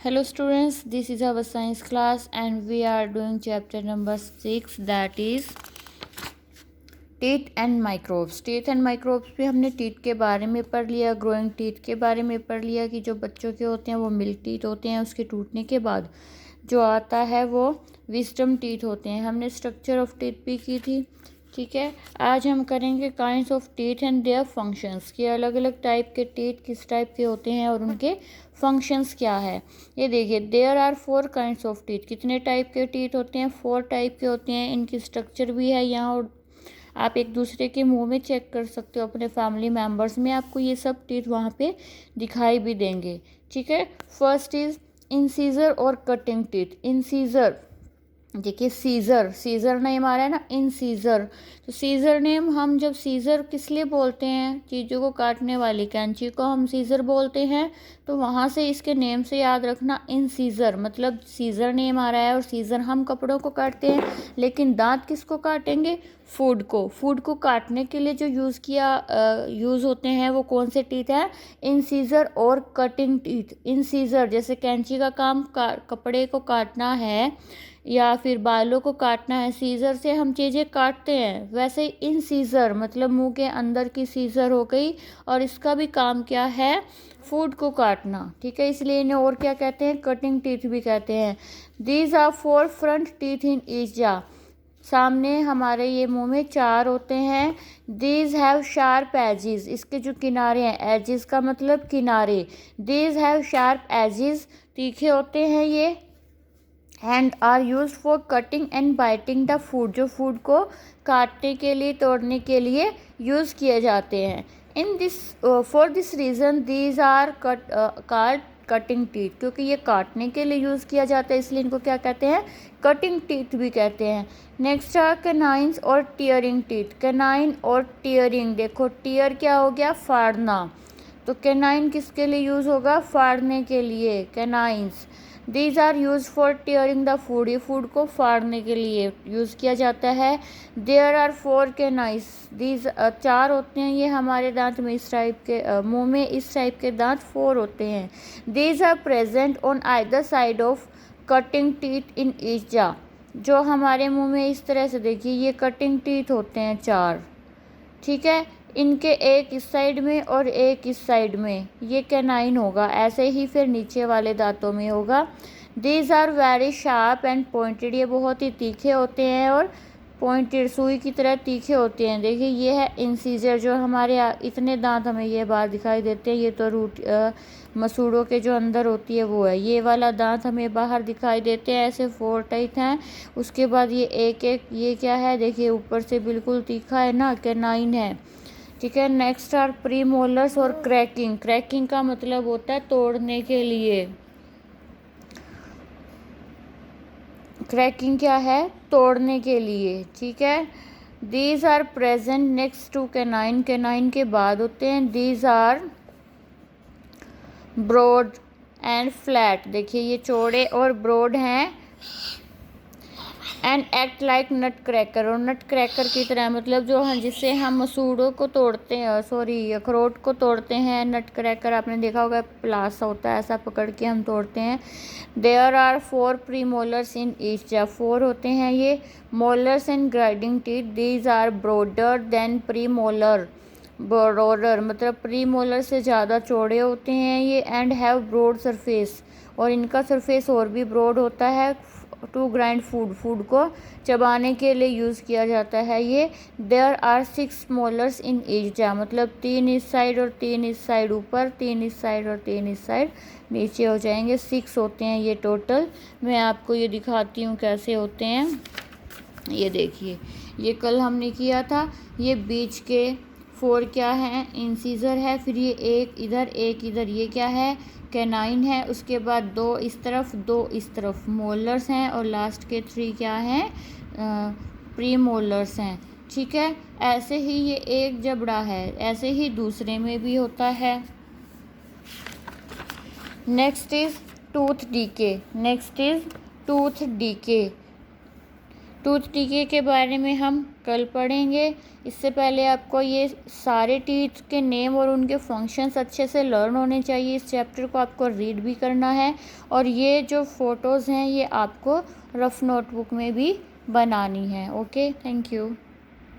Hello students, this is our science class and we are doing chapter number 6, that is teeth and microbes. Teeth and microbes पे हमने teeth के बारे में पढ़ लिया, growing teeth के बारे में पढ़ लिया कि जो बच्चों के होते हैं वो मिल्क टीथ होते हैं, उसके टूटने के बाद जो आता है वो विजडम टीथ होते हैं। हमने स्ट्रक्चर ऑफ टीथ भी की थी, ठीक है। आज हम करेंगे kinds of teeth and their functions, कि अलग अलग टाइप के टीथ किस टाइप के होते हैं और उनके फंक्शंस क्या है। ये देखिए, there are 4 kinds of teeth. कितने टाइप के टीथ होते हैं? 4 टाइप के होते हैं। इनकी स्ट्रक्चर भी है यहाँ, और आप एक दूसरे के मुंह में चेक कर सकते हो। अपने फैमिली मेम्बर्स में आपको ये सब टीथ वहाँ पे दिखाई भी देंगे, ठीक है। फर्स्ट इज इंसीजर और कटिंग टीथ। इंसीजर, देखिए सीजर, सीजर नेम आ रहा है ना, इंसीजर। तो सीजर नेम, हम जब सीजर किस लिए बोलते हैं, चीज़ों को काटने वाली कैंची को हम सीजर बोलते हैं, तो वहाँ से इसके नेम से याद रखना इंसीजर, मतलब सीजर नेम आ रहा है। और सीजर हम कपड़ों को काटते हैं, लेकिन दांत किसको काटेंगे? फूड को। फूड को काटने के लिए जो यूज़ होते हैं वो कौन से टीथ हैं? इंसीजर और कटिंग टीथ। इंसीजर जैसे कैंची का काम कपड़े को काटना है या फिर बालों को काटना है, सीजर से हम चीज़ें काटते हैं, वैसे इन सीजर मतलब मुंह के अंदर की सीजर हो गई, और इसका भी काम क्या है? फूड को काटना, ठीक है। इसलिए इन्हें और क्या कहते हैं? कटिंग टीथ भी कहते हैं। These are 4 front teeth in each jaw. सामने हमारे ये मुंह में 4 होते हैं। दीज हैव शार्प एजिज, इसके जो किनारे हैं, एजिज का मतलब किनारे। दीज हैव शार्प एजिज, तीखे होते हैं ये। Hand are use for cutting and biting the food, जो फूड को काटने के लिए, तोड़ने के लिए यूज़ किए जाते हैं। In this for this reason these are cutting teeth, क्योंकि ये काटने के लिए यूज़ किया जाता है, इसलिए इनको क्या कहते हैं? कटिंग टीथ भी कहते हैं। नेक्स्ट आर कैनाइन्स और टीयरिंग टीथ। कैनाइन और टीयरिंग, देखो टीयर क्या हो गया? फाड़ना, तो कैनाइन किसके लिए यूज़ होगा? फाड़ने के लिए, canines. These are use for tearing the food, ये फूड को फाड़ने के लिए यूज़ किया जाता है। देयर आर 4 कैनाइस, दीज 4 होते हैं ये हमारे दांत में, इस टाइप के मुंह में इस टाइप के दांत 4 होते हैं। These are present on either side of cutting teeth in each jaw, जो हमारे मुंह में इस तरह से, देखिए ये कटिंग टीथ होते हैं 4, ठीक है। इनके एक इस साइड में और एक इस साइड में, ये कैनाइन होगा। ऐसे ही फिर नीचे वाले दांतों में होगा। These are very sharp and pointed, ये बहुत ही तीखे होते हैं और पॉइंटेड, सुई की तरह तीखे होते हैं। देखिए ये है इंसीजर, जो हमारे इतने दांत हमें ये बाहर दिखाई देते हैं, ये तो मसूड़ों के जो अंदर होती है वो है। ये वाला दांत हमें बाहर दिखाई देते हैं, ऐसे 4 टाइप हैं। उसके बाद ये एक एक, ये क्या है? देखिए ऊपर से बिल्कुल तीखा है ना, कैनाइन है, ठीक है। नेक्स्ट आर प्री मोलर्स और क्रैकिंग। क्रैकिंग का मतलब होता है तोड़ने के लिए। क्रैकिंग क्या है? तोड़ने के लिए, ठीक है। These are present next to canine, canine के बाद होते हैं। These are broad and flat, देखिए ये चौड़े और ब्रॉड हैं। And act like nutcracker, और नट क्रैकर की तरह, मतलब जो जिससे हम मसूड़ों को तोड़ते हैं, सॉरी अखरोट को तोड़ते हैं। नट क्रैकर आपने देखा होगा, प्लास होता है, ऐसा पकड़ के हम तोड़ते हैं। There are 4 premolars in each jaw, 4 होते हैं ये molars and grinding teeth. These are broader than premolar, broader मतलब प्री मोलर से ज़्यादा चौड़े होते हैं ये। एंड हैव ब्रॉड सरफेस, और इनका सरफेस और भी ब्रॉड होता है। टू ग्राइंड फूड, फूड को चबाने के लिए यूज़ किया जाता है ये। There are 6 molars in each jaw, मतलब 3 इस साइड और 3 इस साइड ऊपर, 3 इस साइड और 3 इस साइड नीचे हो जाएंगे। 6 होते हैं ये टोटल। मैं आपको ये दिखाती हूँ कैसे होते हैं। ये देखिए, ये कल हमने किया था। ये बीच के 4 क्या हैं? इंसीजर है, फिर ये एक इधर एक इधर, ये क्या है? कैनाइन है। उसके बाद 2 इस तरफ 2 इस तरफ मोलर्स हैं, और लास्ट के 3 क्या हैं? प्री मोलर्स हैं, ठीक है। ऐसे ही ये एक जबड़ा है, ऐसे ही दूसरे में भी होता है। Next is tooth decay, next is tooth decay. Tooth टीके के बारे में हम कल पढ़ेंगे। इससे पहले आपको ये सारे टीथ के नेम और उनके फंक्शंस अच्छे से लर्न होने चाहिए। इस चैप्टर को आपको रीड भी करना है और ये जो फ़ोटोज़ हैं ये आपको रफ़ नोटबुक में भी बनानी है। Okay, thank you.